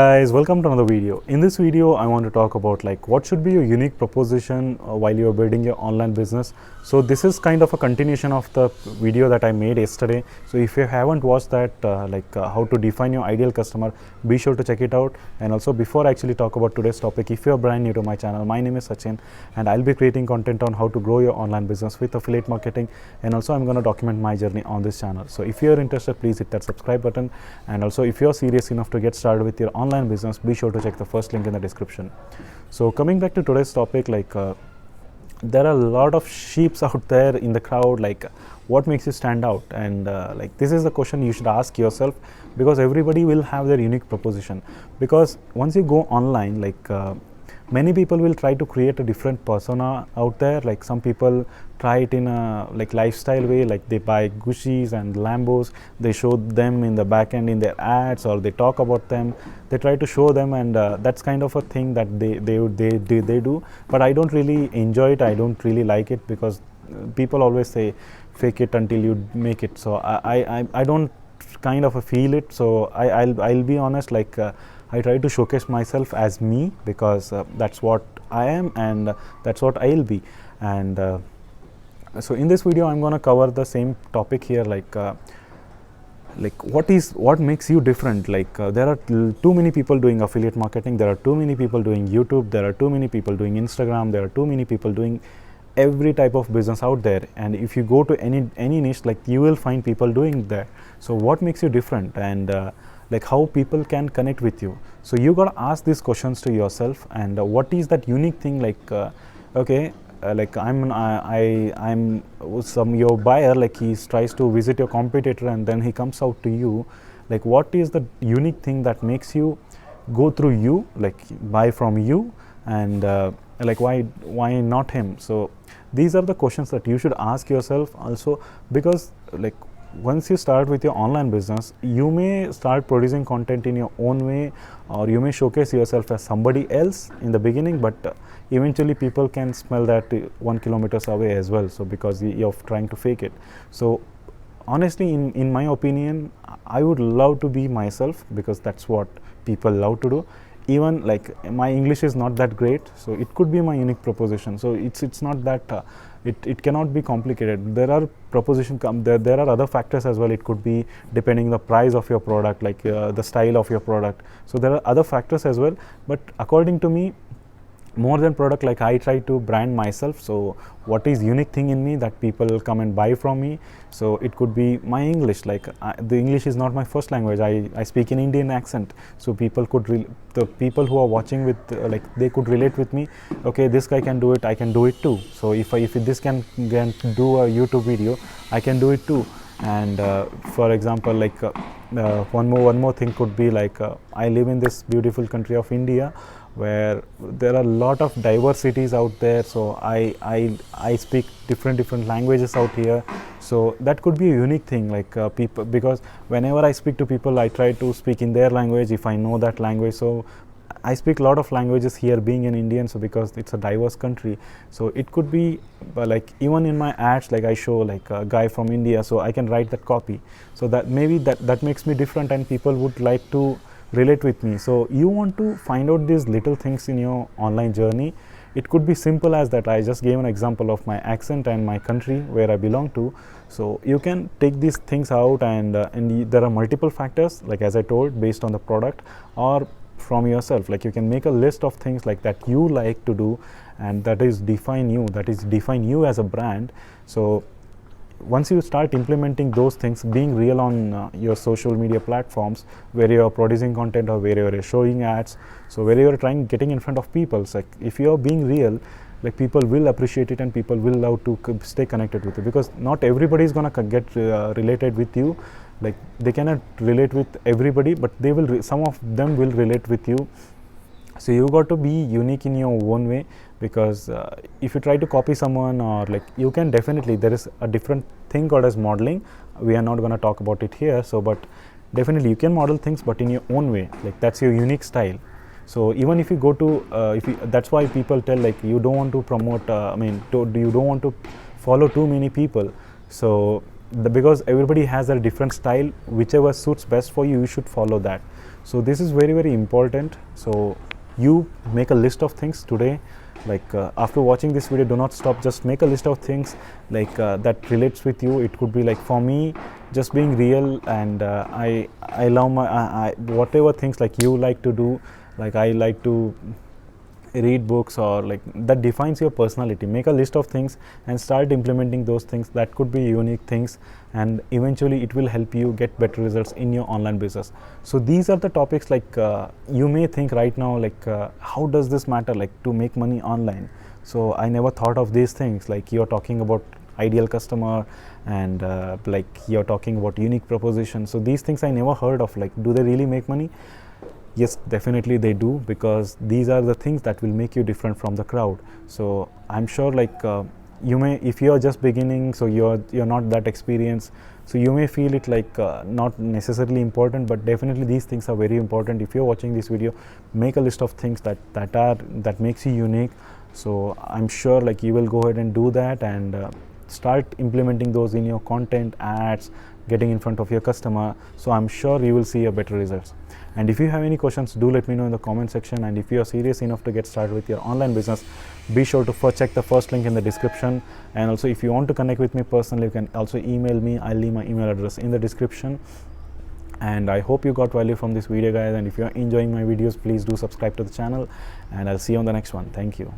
Guys, welcome to another video. In this video I want to talk about what should be your unique proposition while you're building your online business. So this is kind of a continuation of the video that I made yesterday. So if you haven't watched that, how to define your ideal customer, be sure to check it out. And also, before I actually talk about today's topic, if you're brand new to my channel, my name is Sachin and I'll be creating content on how to grow your online business with affiliate marketing, and also I'm going to document my journey on this channel. So if you're interested, please hit that subscribe button, and also if you're serious enough to get started with your online business, be sure to check the first link in the description. So coming back to today's topic, there are a lot of sheeps out there in the crowd. What makes you stand out? And this is the question you should ask yourself, because everybody will have their unique proposition. Because once you go online, many people will try to create a different persona out there. Some people try it in a lifestyle way, they buy Gucci's and Lambos, they show them in the back end in their ads, or they talk about them, they try to show them, and that's kind of a thing that they do. But I don't really enjoy it, I don't really like it, because people always say fake it until you make it. So I don't kind of feel it. So I'll be honest, I try to showcase myself as me, because that's what I am and that's what I'll be. And so in this video I'm going to cover the same topic here, what makes you different. There are too many people doing affiliate marketing, there are too many people doing YouTube, there are too many people doing Instagram, there are too many people doing every type of business out there. And if you go to any niche, you will find people doing that. So what makes you different, and how people can connect with you? So you got to ask these questions to yourself. And what is that unique thing? I'm your buyer, he tries to visit your competitor and then he comes out to you. What is the unique thing that makes you go through you, buy from you? And why not him? So these are the questions that you should ask yourself also, because once you start with your online business, you may start producing content in your own way, or you may showcase yourself as somebody else in the beginning, but eventually people can smell that 1 kilometers away as well. So because you're trying to fake it. So honestly, in my opinion, I would love to be myself, because that's what people love to do. Even my English is not that great, so it could be my unique proposition. So it's not that it cannot be complicated. There are there are other factors as well. It could be depending the price of your product, the style of your product. So there are other factors as well. But according to me, more than product, I try to brand myself. So what is unique thing in me that people come and buy from me? So it could be my English. The English is not my first language. I speak in Indian accent, so people could the people who are watching with they could relate with me. Okay, this guy can do it, I can do it too. So if this can do a YouTube video, I can do it too. And for example, one more thing could be I live in this beautiful country of India, where there are a lot of diversities out there. So I speak different languages out here. So that could be a unique thing, people, because whenever I speak to people, I try to speak in their language if I know that language. So I speak a lot of languages here, being an Indian, so because it's a diverse country. So it could be even in my ads, I show a guy from India, so I can write that copy. So that maybe that makes me different, and people would like to relate with me. So you want to find out these little things in your online journey. It could be simple as that. I just gave an example of my accent and my country where I belong to. So you can take these things out, and there are multiple factors, as I told, based on the product or from yourself. You can make a list of things that you like to do, and that is define you as a brand. So once you start implementing those things, being real on your social media platforms where you are producing content, or where you are showing ads, so where you are getting in front of people, if you are being real, people will appreciate it, and people will love to stay connected with you, because not everybody is going to get related with you. They cannot relate with everybody, but they will some of them will relate with you. So you got to be unique in your own way, because if you try to copy someone, or you can definitely, there is a different thing called as modeling. We are not going to talk about it here. So but definitely you can model things, but in your own way, that's your unique style. So even if you go to that's why people tell you don't want to promote you don't want to follow too many people. So because everybody has a different style, whichever suits best for you, you should follow that. So this is very, very important. So you make a list of things today, like after watching this video, do not stop, just make a list of things like that relates with you. It could be like, for me, just being real, and I love my whatever things like you like to do, like I like to read books, or like that defines your personality. Make a list of things and start implementing those things. That could be unique things, and eventually it will help you get better results in your online business. So these are the topics, like you may think right now, like how does this matter, like to make money online? So I never thought of these things. Like you're talking about ideal customer, and like you're talking about unique proposition. So these things I never heard of. Like, do they really make money? Yes, definitely they do, because these are the things that will make you different from the crowd. So I'm sure, like you may, if you're just beginning, so you're not that experienced, so you may feel it like not necessarily important, but definitely these things are very important. If you're watching this video, make a list of things that makes you unique. So I'm sure like you will go ahead and do that, and start implementing those in your content, ads, getting in front of your customer. So I'm sure you will see a better results. And if you have any questions, do let me know in the comment section. And if you are serious enough to get started with your online business, be sure to check the first link in the description. And also, if you want to connect with me personally, you can also email me. I'll leave my email address in the description. And I hope you got value from this video, guys. And if you're enjoying my videos, please do subscribe to the channel, and I'll see you on the next one. Thank you.